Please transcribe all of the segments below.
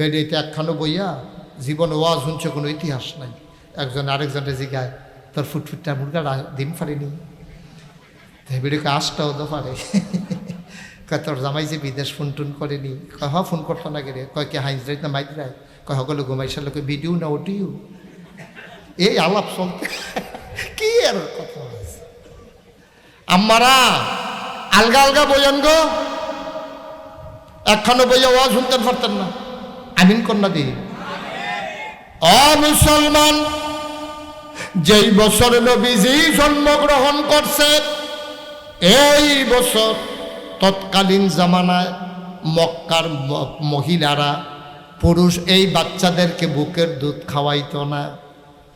বেডিতে একখানো বইয়া জীবনে ওয়াজ শুনছে, কোনো ইতিহাস নাই। একজন আরেকজনের জিগায়, তোর ফুটফুটটা মুরগাটা দিন পারেনি, বেডিকে আসটাও তো পারে। কয় তোর জামাই যে বিদেশ ফোন টুন করেনি? কয় হ ফোন করতো না গেলে। কয় কে হাইজ রাইত না মাইক রায়? কয় সকলে ঘুমাইসার লোকে ভিডিও না ওটিও। এই আলাপ চলতে কি আর কথা আছে। আমারা আলগা আলগা বইয়ান গো, একখানো বইয়া ওয়াজ শুনতে পারতেন না। আমিন কন্যা দি। অ মুসলমান, যেই বছর নবীজি জন্মগ্রহণ করছে এই বছর তৎকালীন জামানায় মক্কার মহিলারা পুরুষ এই বাচ্চাদেরকে বুকের দুধ খাওয়াইতো না।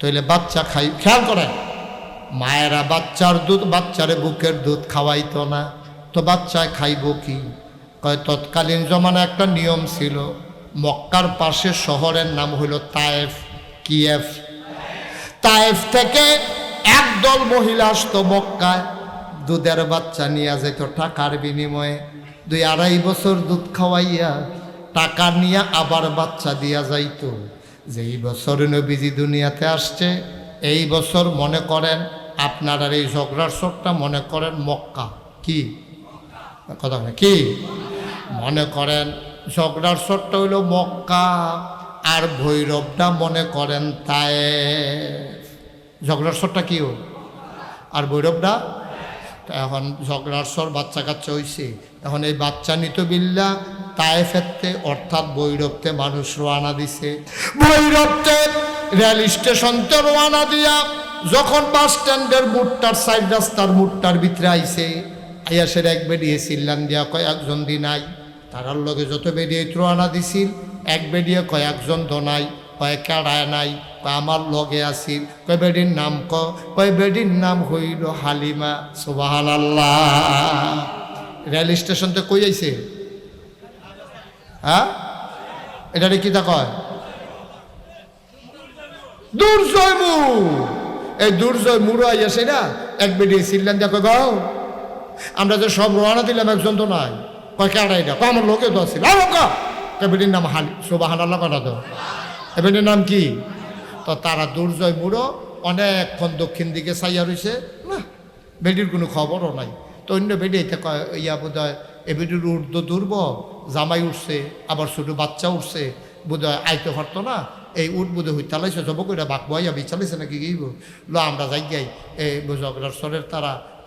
তাইলে বাচ্চা খাই, খেয়াল করেন, মায়েরা বাচ্চার দুধ, বাচ্চারে বুকের দুধ খাওয়াইতো না, তো বাচ্চায় খাইব কি? কয় তৎকালীন জমানায় একটা নিয়ম ছিল। মক্কার পাশে শহরের নাম হইল তায়েফ। কিয়েফ। তায়েফ থেকে একদল মহিলা আসতো মক্কায়, দুধের বাচ্চা নিয়ে যেত টাকার বিনিময়ে। 2-2.5 বছর দুধ খাওয়াইয়া টাকা নিয়ে আবার বাচ্চা দিয়া যাইতো। যেই বছর নবীজি দুনিয়াতে আসছে এই বছর মনে করেন আপনার আর এই ঝগড়ার চোটটা মনে করেন মক্কা। কি কথা কি মনে করেন? ঝগড়ার চোটটা হইল মক্কা, আর ভৈরবটা মনে করেন তায়েফ। ঝগড়ার চোটটা কি হল আর ভৈরবটা? এখন ঝগড়ার স্বর বাচ্চা কাচ্চা হয়েছে, এখন এই বাচ্চা নিত বিল্লা তায়েফেতে অর্থাৎ ভৈরবতে মানুষ রওনা দিছে। ভৈরবতে রেল স্টেশনতে রওনা দিয়া যখন বাস স্ট্যান্ডের মুটটার সাইড রাস্তার মুটটার ভিতরে আইছে, আইয়া সেটা এক বেরিয়ে চিল্লান দিয়া কয় একজন দি নাই। তারার লগে যত বেরিয়ে রওনা দিছিল এক বেরিয়ে কয়েকজন দোনাই, কয় কেড়ায় নাই, কয় আমার লগে আসিল। কয় বেডির নাম কয় বেডির নাম হইল হালিমা। সুবহানাল্লাহ। রেল স্টেশনতে কই আইছে? হ্যাঁ, এটারে কি তা কয়? দুর্জয় মুড়। এই দুর্জয় মুড়ো আইয়াছে না, এক বেডিয়ে চিল্লান দিয়া কয় গাও আমরা যে সব রওনা দিলাম একজন তো নাই। কয় কেড়াই না? কয় আমার লোকে তো আসিল। কয় বেডির নাম হালি। সুবহানাল্লাহ কথা তো। এবেনের নাম কি? তো তারা দুর্জয় মুড়ো অনেকক্ষণ দক্ষিণ দিকে চাইয়া রয়েছে না, বেডির কোনো খবরও নাই। তো অন্য বেডি এতে ইয়া বোধ হয় এ বেডির উর্দু দুর্বল, জামাই উঠছে আবার ছোটো বাচ্চা উঠছে, বোধ হয় আইতে পারতো না, এই উঠ বোধ হই চালাইছে জব করে বাক বইয়া চালাইছে নাকি গিয়ে লো আমরা যাই গাই এই ঝগড়ার স্বরের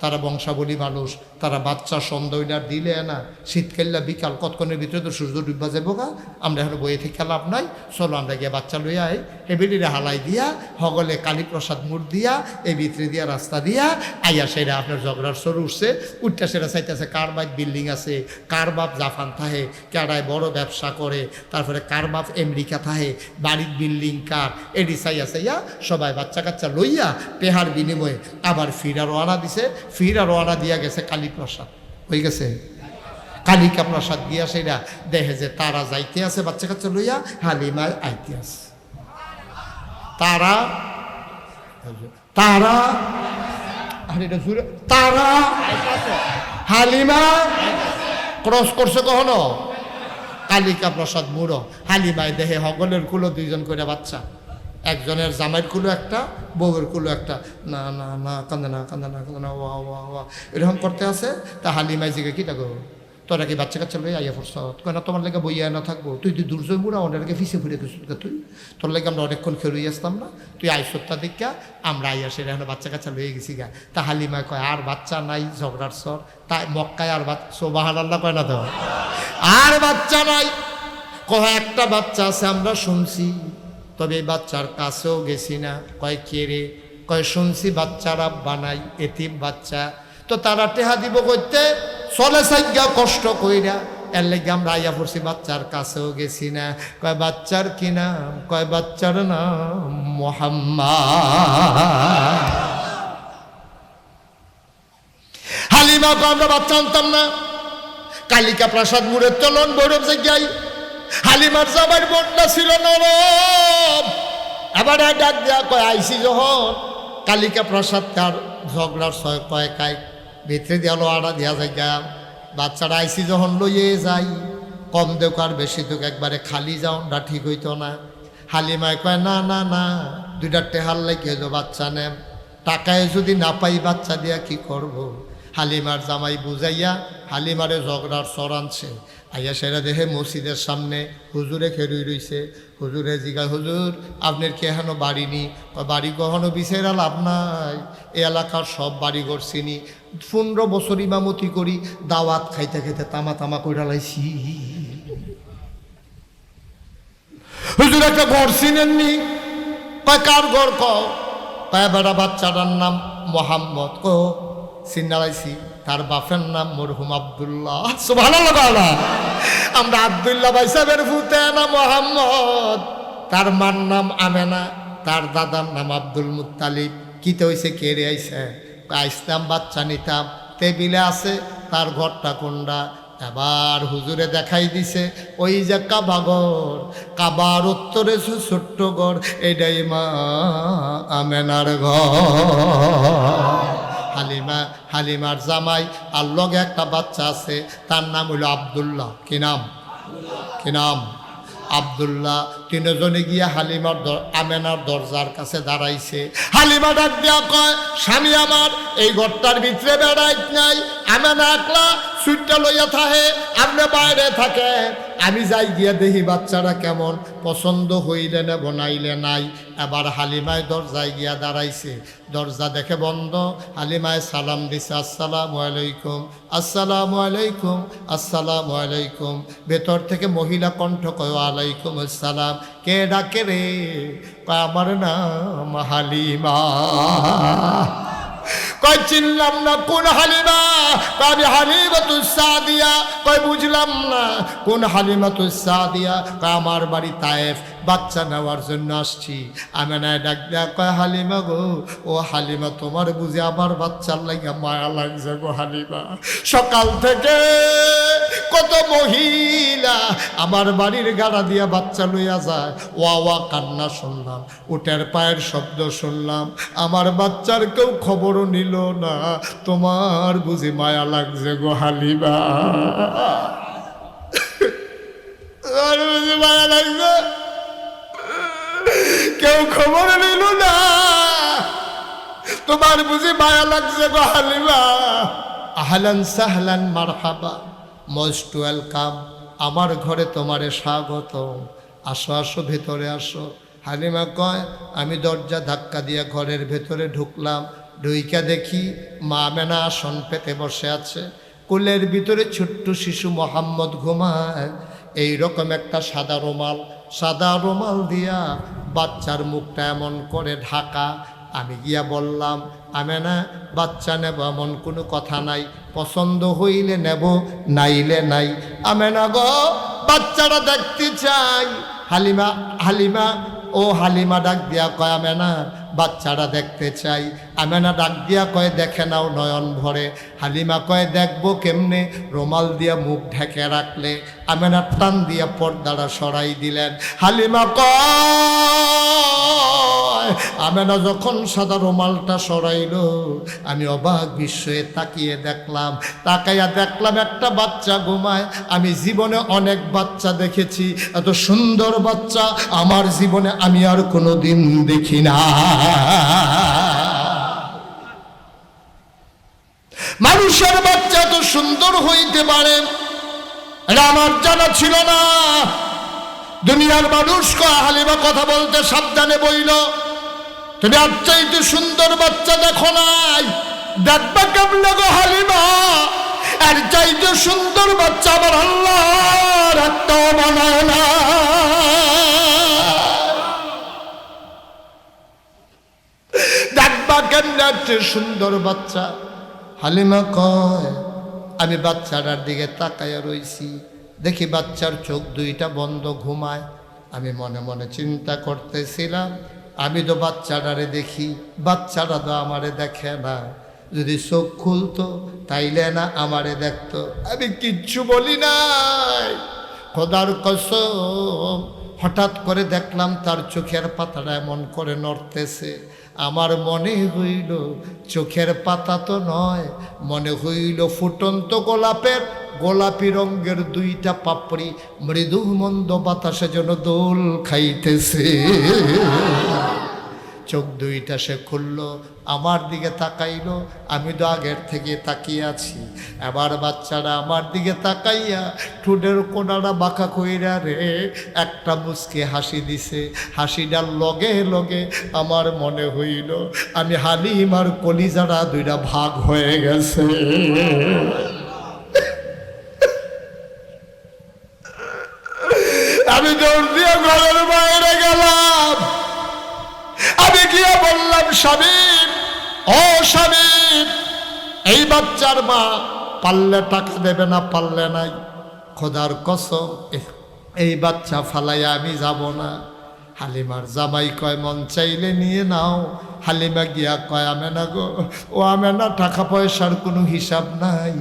তারা বংশাবলী মানুষ, তারা বাচ্চা সন্দেহনার দিলে না শীতকাল্লা বিকাল কতক্ষণের ভিতরে তো সূর্য ডুববা যাবো গা, আমরা এখন বইয়ে থেকে লাভ নাই, চলো আমরা গিয়ে বাচ্চা লইয়া আই। এবেলিরে হালাই দিয়া হগলে কালীপ্রসাদ মুড় দিয়া এই ভিতরে দিয়া রাস্তা দিয়া আইয়া সেরা আপনার ঝগড়ার স্বর উঠছে। উঠটা সেটা চাইতেছে কার বাপ বিল্ডিং আছে, কার বাপ জাপান থাহে, কারায় বড় ব্যবসা করে, তারপরে কার বাপ আমেরিকা থাহে, বাড়ির বিল্ডিং কার, এডি চাইয়া চাইয়া সবাই বাচ্চা কাচ্চা লইয়া পেহার বিনিময়ে আবার ফিরা রওনা দিছে। ফিরা রওনা দিয়া গেছে কালীপ্রসাদ, হয়ে গেছে কালিকা প্রসাদ গিয়া সেটা দেখে যে তারা যাইতে আছে বাচ্চা কাচ্চা লইয়া, হালিমায় আইতে আছে। তারা তারা তারা হালিমা ক্রস করছে কখনো? কালিকা প্রসাদ মুড়ো হালিমায় দেহে হগলের কুলো 2জন করে বাচ্চা, একজনের জামাইয়ের কুলো একটা, বউয়ের কুলো একটা। না না না কান্দে না কান্দে না কান্দে না, ওয়া ওয়া ওয়া এরকম করতে আছে। তা হালিমাই জিগে কি থাকো তোরা কি বাচ্চা কাচ্চা লই আইয়া পড়ছ? কেন তোমার লেগে বইয়া না থাকবো? তুই দুর্জয় বুড়া ওনারকে ফিসে ফিরে গেছিস তুই, তোর লেগে আমরা অনেকক্ষণ খেরুই আসতাম না, তুই আইসত্তা দেখা আমরা আইয়া সেটা এখন বাচ্চা কাচ্চা লইয়ে গেছি গা। তা হালিমায় কয় আর বাচ্চা নাই ঝগড়ার স্বর, তাই মক্কায় আর বাচ্চা। সুবহানাল্লাহ কয় না তো? আর বাচ্চা নাই। কয় একটা বাচ্চা আছে আমরা শুনছি, তবে এই বাচ্চার কাছেও গেছি না। কয় কে রে? কয় শুনছি বাচ্চারা বানাই এতিম বাচ্চা, তো তারা টেহা দিব করতে চলে সাইগা কষ্ট কইরা, এর লেগে আমরা আইয়া পড়ছি, বাচ্চার কাছেও গেছি না। কয় বাচ্চার কি নাম? কয় বাচ্চার নাম মুহাম্মদ। হালিমা আমরা বাচ্চা আনতাম না। কালিকা প্রসাদ মুড়ের চলন বৈরব জায়গায় হালিমার জামাইয়ের বন্যা ছিল নরম। এবার ডাক দেয়া কয় আইসি যখন কালিকা প্রসাদ তার ঝগড়ার ছয় কয় কায় ভিতরে দিয়া লোয়াটা দিয়া যায়, বাচ্চারা আইসি যখন লইয়ে যাই কম দেখ আর বেশি দেখ, একবারে খালি যাও না ঠিক হইতো না। হালিমায় কয় না না না, দুইটা টেহার লেগে বাচ্চা নেন, টাকায় যদি না পাই বাচ্চা দিয়া কি করব। হালিমার জামাই বুঝাইয়া হালিমারে ঝগড়ার চর আনছে। আইয়া সেরা দেখে মসজিদের সামনে হুজুরে খেরুই রইছে। হুজুরে জিগায়, হুজুর আপনার কি এখনো বাড়ি নি? বাড়ি কখনো বিচারা লাভ নাই, এ এলাকার সব বাড়ি ঘর চিনি, 15 বছর ইমামতি করি, দাওয়াত খাইতে খাইতে তামা তামা কইরা লাইছি। হুজুর একটা ঘর চিনেননি? কয় কার ঘর? কয় বেড়া বাচ্চাটার নাম মোহাম্মদ। ও চিন্নালাইছি, তার বাপের নাম মরহুম আব্দুল্লাহ। সুবহানাল্লাহ। আমরা আব্দুল্লাহ ভাই সাহেবের ফুতে না মোহাম্মদ, তার মার নাম আমেনা, তার দাদার নাম আব্দুল মুত্তালিব। কিতে হইছে কে রে আইছে? আইসলাম বাচ্চা নিতাম, টেবিলে আছে, তার ঘরটা কোনটা? এবার হুজুরে দেখাই দিছে ওই যে কাবাঘর, কাবার উত্তরে ছোট্ট ঘর, এটাই মা আমেনার ঘর। হালিমার জামাই আর লগে একটা বাচ্চা আছে, তার নাম হইল আব্দুল্লাহ। কি নাম? আব্দুল্লাহ। তিনজনে গিয়া আমেনার দরজার কাছে দাঁড়াইছে। হালিমা ডাক দিয়া কয়, স্বামী আমার এই ঘরটার ভিতরে বেড়াইত নাই, আমেনা একলা সুইটটা লইয়া থাহে, আপনি বাইরে থাকে, আমি যাই গিয়া দেখি বাচ্চারা কেমন, পছন্দ হইলে নেব নাইলে নাই। এবার হালিমায় দরজায় গিয়া দাঁড়াইছে, দরজা দেখে বন্ধ। হালিমায় সালাম দিছে, আসসালামু আলাইকুম, আসসালামু আলাইকুম, আসসালামু আলাইকুম। ভেতর থেকে মহিলা কণ্ঠ কয়, আলাইকুম আসসালাম। কে ডাকে রে? কয় আমার নাম হালিমা। কয় চিনলাম না, কোন হালিমা? কয় হালিমাতুস সাদিয়া। কয় বুঝলাম না, কোন হালিমাতুস সাদিয়া? কয় আমার বাড়ি তায়েফ, বাচ্চা নেওয়ার জন্য আসছি। আমেনায় ডাক দেয়া কয়, হালিমা গো, ও হালিমা তোমার বুঝি আমার বাচ্চার লাগা মায়া লাগছে গো হালিমা। সকাল থেকে কত মহিলা আমার বাড়ির গাড়া দিয়া বাচ্চা লইয়া যায়, ওয়া ওয়া কান্না শুনলাম, উটের পায়ের শব্দ শুনলাম, আমার বাচ্চার কেউ খবরও নিল না, তোমার বুঝি মায়া লাগছে গো হালিমা। আর বুঝি মায়া লাগছে, কেউ খবর নিল না, তোমার বুঝি মায়া লাগছে গো হালিমা। আহলান সাহলান মারহাবা, মোস্ট ওয়েলকাম, আমার ঘরে তোমারে স্বাগত, আসো আসো ভেতরে আসো। হালিমা কয়, আমি দরজা ধাক্কা দিয়ে ঘরের ভেতরে ঢুকলাম, ঢুইকা দেখি মা আমেনা আসন পেতে বসে আছে, কোলের ভিতরে ছোট্ট শিশু মোহাম্মদ ঘুমায়। এইরকম একটা সাদা রুমাল দিয়া বাচ্চার মুখটা এমন করে ঢাকা। আমি গিয়া বললাম, আমেনা বাচ্চা নেব এমন কোনো কথা নাই, পছন্দ হইলে নেব নাইলে নাই। আমেনা গো, বাচ্চাটা দেখতে চাই। হালিমা ডাক দিয়া কয়, আমেনা বাচ্চাটা দেখতে চাই। আমেনা ডাক দিয়া কয়, দেখে নাও নয়ন ভরে। হালিমা কয়, দেখবো কেমনে? রুমাল দিয়া মুখ ঢেকে রাখলে। আমেনা টান দিয়া পর্দাটা সরাই দিলেন। হালিমা কয়, আমেনা যখন সাদা রুমালটা সরাইল, আমি অবাক বিস্ময়ে তাকাইয়া দেখলাম একটা বাচ্চা ঘুমায়। আমি জীবনে অনেক বাচ্চা দেখেছি, এত সুন্দর বাচ্চা আমার জীবনে আমি আর কোনোদিন দেখি না। মানুষের বাচ্চা এত সুন্দর হইতে পারে, এটা আমার জানা ছিল না। দুনিয়ার মানুষ হালিমা কথা বলতে সাবধানে বইল, তুমি আর চাইতে সুন্দর বাচ্চা দেখো নাই, দেখবা কেমনে গো হালিমা? আর চাইতে সুন্দর বাচ্চা আমার আল্লাহর একটাও বানায় না। দেখবা কেমনে একটা সুন্দর বাচ্চা। হালিমা কয়, আমি বাচ্চাটার দিকে তাকাইয়া রইছি, দেখি বাচ্চার চোখ দুইটা বন্ধ, ঘুমায়। আমি মনে মনে চিন্তা করতেছিলাম, আমি তো বাচ্চাটারে দেখি, বাচ্চাটা তো আমারে দেখে না, যদি চোখ খুলতো তাইলে না আমারে দেখতো। আমি কিচ্ছু বলি নাই, খোদার কসম হঠাৎ করে দেখলাম তার চোখের পাতাটা এমন করে নড়তেছে। আমার মনে হইল চোখের পাতা তো নয়, মনে হইল ফুটন্ত গোলাপের গোলাপি রঙের দুইটা পাপড়ি মৃদু মন্দ বাতাসে যেন দোল খাইতেছে। চোখ দুইটা সে খুলল, আমার দিকে তাকাইল, আমি তো আগের থেকে তাকিয়ে আছি। এবার বাচ্চারা আমার দিকে তাকাইয়া ঠোঁটের কোনাটা বাঁকা কইরা রে একটা মুচকি হাসি দিছে। হাসিটার লগে লগে আমার মনে হইল আমি হালিমার কলিজারা দুইটা ভাগ হয়ে গেছে। আমি দৌড় দিয়ে ঘরের বাইরে গেলাম। আমি গিয়ে বললাম, স্বামী, ও স্বামী, এই বাচ্চার মা পারলে টাকা দেবে না, পারলে নাই। খোদার কসম এই বাচ্চা ফালাইয়া আমি যাব না। হালিমার জামাই কয়, মন চাইলে নিয়ে নাও। হালিমা গিয়া কয়, আমেনা গো, ও আমেনা, টাকা পয়সার কোনো হিসাব নাই,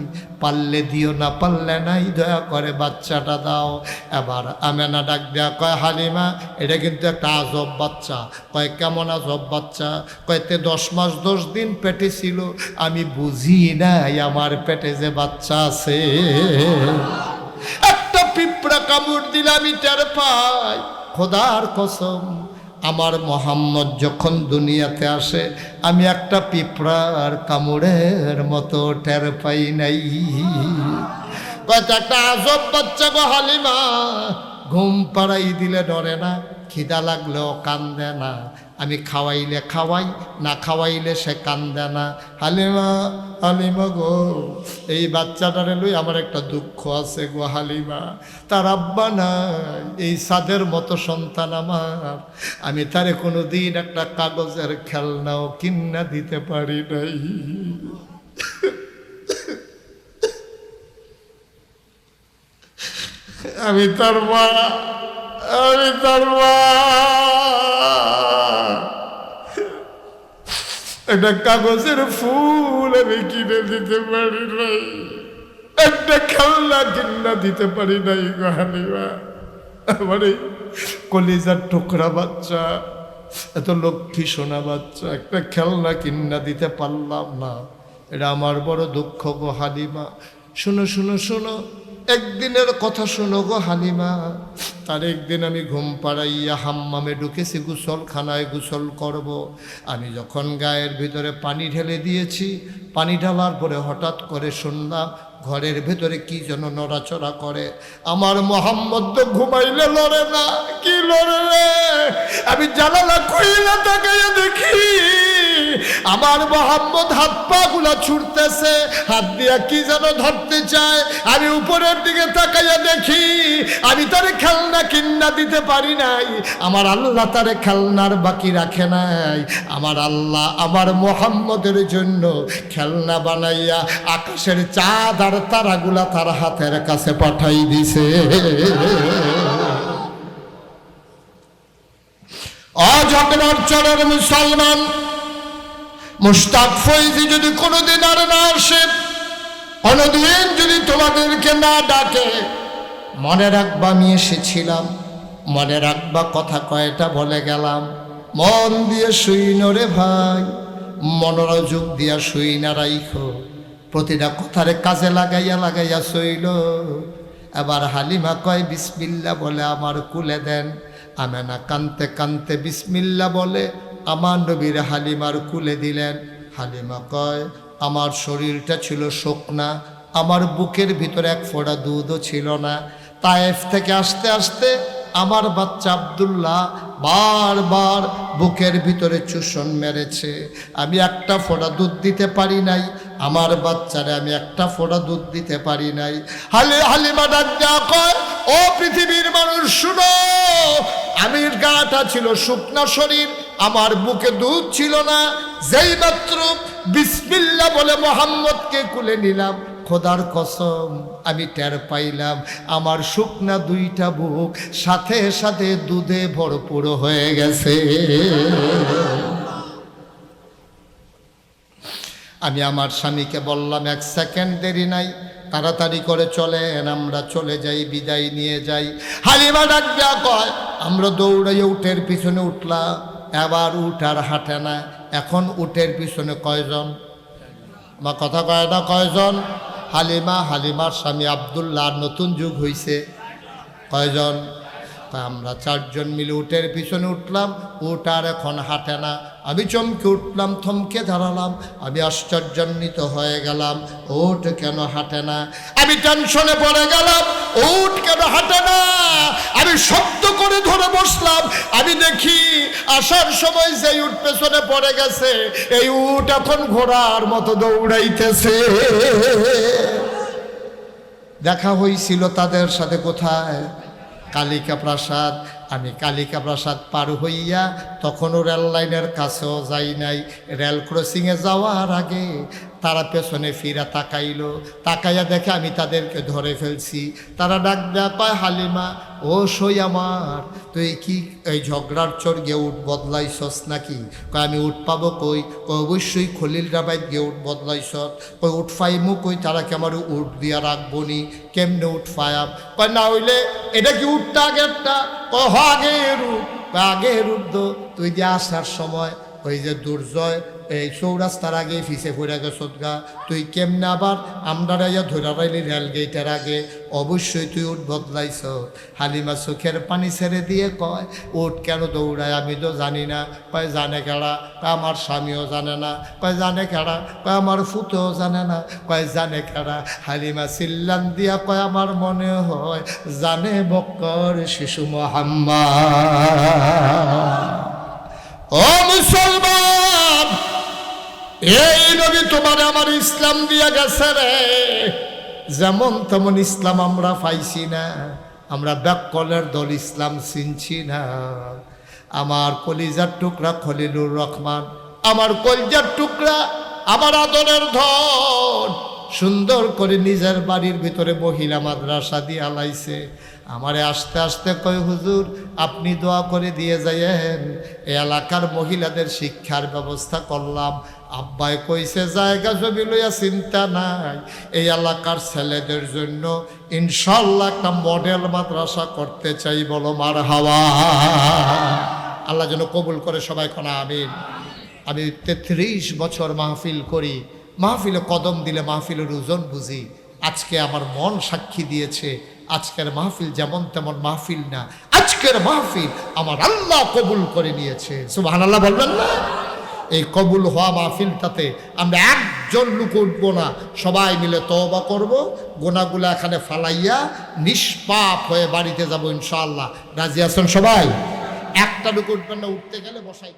পারলে দিও, না পারলে নাই, দয়া করে বাচ্চাটা দাও। এবার আমেনা ডাক দেয়া কয়, হালিমা, এটা কিন্তু একটা আজব বাচ্চা। কয়, কেমন আজব বাচ্চা? কয়তে 10 মাস 10 দিন পেটে ছিল, আমি বুঝি নাই আমার পেটে যে বাচ্চা আছে। একটা পিঁপড়া কামড় দিলে আমি টের পাই। খোদার কসম, আমার মোহাম্মদ যখন দুনিয়াতে আসে আমি একটা পিঁপড়ার কামড়ের মতো টের পাই নাই। কয়টা একটা আজব বাচ্চা গো হালিমা, ঘুম পাড়াই দিলে ডরে না, খিদা লাগলেও কান্দে না, আমি খাওয়াইলে খাওয়াই, না খাওয়াইলে সে কান্দে না। হালিমা, হালিমা গো, এই বাচ্চাটারে লই আমার একটা দুঃখ আছে গো হালিমা। তার আব্বা নাই, এই সাদের মতো সন্তান আমার, আমি তারে কোনো দিন একটা কাগজের খেলনাও কিনা দিতে পারি নাই। আমি তার মা, আমি তার মা, একটা কাগজের ফুল আমি কিনে দিতে পারি নাই, একটা খেলনা কিনা দিতে পারি নাই গো হালিমা। আমার এই কলিজার টুকরা বাচ্চা, এত লক্ষ্মী সোনা বাচ্চা, একটা খেলনা কিনা দিতে পারলাম না। এটা আমার বড় দুঃখ গো হালিমা। শোনো শোনো শোনো, একদিনের কথা শোনো গো হালিমা। তার একদিন আমি ঘুম পাড়াইয়া হাম্মামে ঢুকেছি, গোসলখানায় গোসল করব। আমি যখন গায়ের ভিতরে পানি ঢেলে দিয়েছি, পানি ঢালার পরে হঠাৎ করে শুনলাম ঘরের ভেতরে কি যেন নড়াচড়া করে। আমার মোহাম্মদ তো ঘুমাইলে লড়ে না, কি লড়ে রে? আমি জানালা খুইলা তাকাইয়া দেখি আমার মোহাম্মদ হাত পা গুলা ছুটতেছে, হাত দিয়া কি যেন ধরতে চায়। আমি উপরের দিকে তাকাইয়া দেখি আমি তারে খেলনা কিনা দিতে পারি নাই। আমার আল্লাহ তারে খেলনার বাকি রাখে নাই। আমার আল্লাহ আমার মোহাম্মদের জন্য খেলনা বানাইয়া আকাশের চাঁদ আর তারাগুলা তার হাতের কাছে পাঠাই দিছে। অঝগড়ার চরের মুসলমান মুশতাক ফৈজি যদি কোনোদিন আর না আসে, কোনোদিন যদি তোমাদেরকে না ডাকে, মনে রাখবা আমি এসেছিলাম, মনে রাখবা কথা কয়টা বলে গেলাম। মন দিয়ে শুইন রে ভাই, মনোযোগ দিয়া শুইনা রাইখো, প্রতিটা কথারে কাজে লাগাইয়া লাগাইয়া শৈল। এবার হালিমা কয় বিসমিল্লা বলে আমার কুলে দেন। আমেনা কানতে কানতে বিসমিল্লা বলে আমার নবীর হালিমার কুলে দিলেন। হালিমা কয় আমার শরীরটা ছিল শুকনা, আমার বুকের ভিতরে এক ফোঁটা দুধও ছিল না। তায়েফ থেকে আসতে আসতে আমার বাচ্চা আব্দুল্লাহ বারবার বুকের ভিতরে চুষণ মেরেছে, আমি একটা ফোঁটা দুধ দিতে পারি নাই। আমার বাচ্চারে আমি একটা ফোঁটা দুধ দিতে পারি নাই। হালিমা ডাক দেয়া কয়, ও পৃথিবীর মানুষ শুনো, আমি গাটা ছিল শুকনা শরীর, আমার বুকে দুধ ছিল না। যেই মাত্র বিসমিল্লাহ বলে মোহাম্মদকে কুলে নিলাম, খোদার কসম আমি টের পাইলাম আমার শুকনা দুইটা বুক সাথে সাথে দুধে ভরপুর হয়ে গেছে। আমি আমার স্বামীকে বললাম, 1 সেকেন্ড দেরি নাই, তাড়াতাড়ি করে চলেন, আমরা চলে যাই, বিদায় নিয়ে যাই। হালিমা ডাক দিয়া কয়, আমরা দৌড়াইয়ে উটের পিছনে উঠলাম, এবার উট আর হাঁটে না। এখন উটের পিছনে কয়জন? মা কথা কয় না, কয়জন? হালিমার স্বামী আব্দুল্লাহ, নতুন যুগ হইছে, কয়জন? আমরা 4 জন মিলে উটের পিছনে উঠলাম, উট আর এখন হাঁটে না। আমি চমকে উঠলাম, থমকে দাঁড়ালাম, আমি আশ্চর্যান্বিত হয়ে গেলাম, উট কেন হাঁটে না? আমি টেনশনে পড়ে গেলাম, উট কেন হাঁটে না? আমি শব্দ করে ধরে বসলাম। আমি দেখি আসার সময় যে উট পেছনে পড়ে গেছে, এই উট এখন ঘোড়ার মতো দৌড়াইতেছে। দেখা হয়েছিল তাদের সাথে কোথায়? কালিকা প্রাসাদ। আমি কালিকা প্রাসাদ পার হইয়া তখনও রেল লাইনের কাছেও যাই নাই। রেল ক্রসিংয়ে যাওয়ার আগে তারা পেছনে ফিরা তাকাইলো, তাকাইয়া দেখে আমি তাদেরকে ধরে ফেলছি। তারা ডাক দেয়া পায়, হালিমা ও সই আমার, তুই কি এই ঝগড়ার চর গিয়ে উঠ বদলাইছস নাকি? কয় আমি উঠ পাবো কই? অবশ্যই খলিল রাবাইত গিয়ে উঠ বদলাইছ। কই উঠ ফাইমু কই? তারা কি আমার উঠ দিয়া রাখবো নি? কেমনে উঠ ফায়াম? কয় না হইলে এটা কি উঠটা আগেরটা? কয় হ আগের উঠ। আগের উঠ দো তুই দিয়ে আসার সময় ওই যে দুর্জয় এই চৌরাস্তার আগে ফিসে পড়ে গেছ গা, তুই কেমনে আবার আমরা ধরা রাইলি রেল গেটের আগে? অবশ্যই তুই উঠ বদলাইছ। হালিমা চোখের পানি ছেড়ে দিয়ে কয়, উঠ কেন দৌড়ায় আমি তো জানি না। কয় জানে কেড়া? কয় আমার স্বামীও জানে না। কয় জানে কেড়া? কয় আমার ফুতেও জানে না। কয় জানে কেড়া? হালিমা চিল্লান দিয়া কয়, আমার মনে হয় জানে বক্কর শিশু মুহাম্মদ। ও মুসলমান, এই নবী তোমার আমার ইসলাম দিয়ে গেছে রে। যেমন তেমন ইসলাম আমরা পাইছি না, আমরা ব্যাককলের দল ইসলাম চিনছি না। আমার কলিজার টুকরা খলিলুর রহমান, আমার কলিজার টুকরা, আমার আদরের ধন, সুন্দর করে নিজের বাড়ির ভিতরে মহিলা মাদ্রাসা দিয়ে আলাইছে। আমারে আস্তে আস্তে কয়, হুজুর আপনি দোয়া করে দিয়ে যাইয়েন, এই এলাকার মহিলাদের শিক্ষার ব্যবস্থা করলাম। আব্বাই কইছে জায়গা জমি লইয়া চিন্তা নাই, এই এলাকার ছেলেদের জন্য ইনশাল্লাহ একটা মডেল মাদ্রাসা করতে চাই। বলো মারহাবা। আল্লাহ যেন কবুল করে, সবাই কোনা আমিন। আমি 33 বছর মাহফিল করি, মাহফিলে কদম দিলে মাহফিলের ওজন বুঝি। আজকে আমার মন সাক্ষী দিয়েছে, আজকের মাহফিল যেমন তেমন মাহফিল না, আজকের মাহফিল আমার আল্লাহ কবুল করে নিয়েছে। সুবহানাল্লাহ বলবেন না? এই কবুল হওয়া মাহফিলটাতে আমরা একজন লোক উঠবো না, সবাই মিলে তওবা করব, গোনাগুলা এখানে ফালাইয়া নিষ্পাপ হয়ে বাড়িতে যাব ইনশাআল্লাহ। রাজি আছেন সবাই? একটা লোক উঠবেন না, উঠতে গেলে বসাই